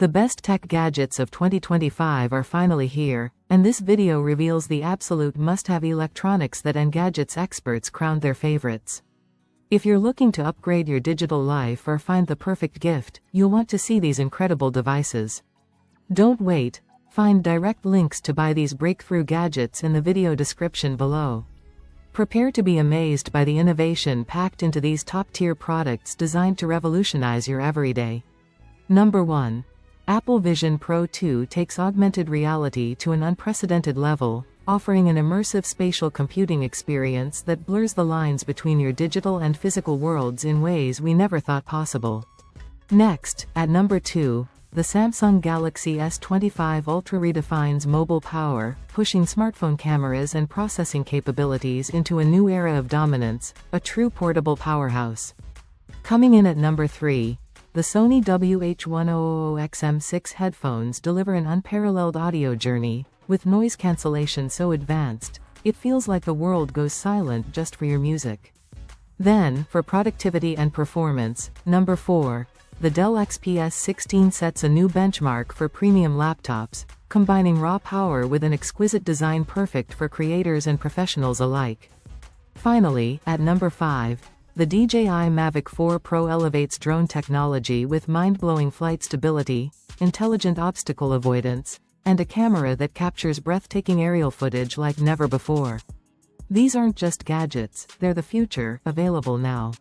The best tech gadgets of 2025 are finally here, and this video reveals the absolute must-have electronics that Engadget's experts crowned their favorites. If you're looking to upgrade your digital life or find the perfect gift, you'll want to see these incredible devices. Don't wait, find direct links to buy these breakthrough gadgets in the video description below. Prepare to be amazed by the innovation packed into these top-tier products designed to revolutionize your everyday. Number 1. Apple Vision Pro 2 takes augmented reality to an unprecedented level, offering an immersive spatial computing experience that blurs the lines between your digital and physical worlds in ways we never thought possible. Next, at number 2, the Samsung Galaxy S25 Ultra redefines mobile power, pushing smartphone cameras and processing capabilities into a new era of dominance, a true portable powerhouse. Coming in at number 3, the Sony WH-1000XM6 headphones deliver an unparalleled audio journey, with noise cancellation so advanced, it feels like the world goes silent just for your music. Then, for productivity and performance, number 4, the Dell XPS 16 sets a new benchmark for premium laptops, combining raw power with an exquisite design perfect for creators and professionals alike. Finally, at number 5, the DJI Mavic 4 Pro elevates drone technology with mind-blowing flight stability, intelligent obstacle avoidance, and a camera that captures breathtaking aerial footage like never before. These aren't just gadgets, they're the future, available now.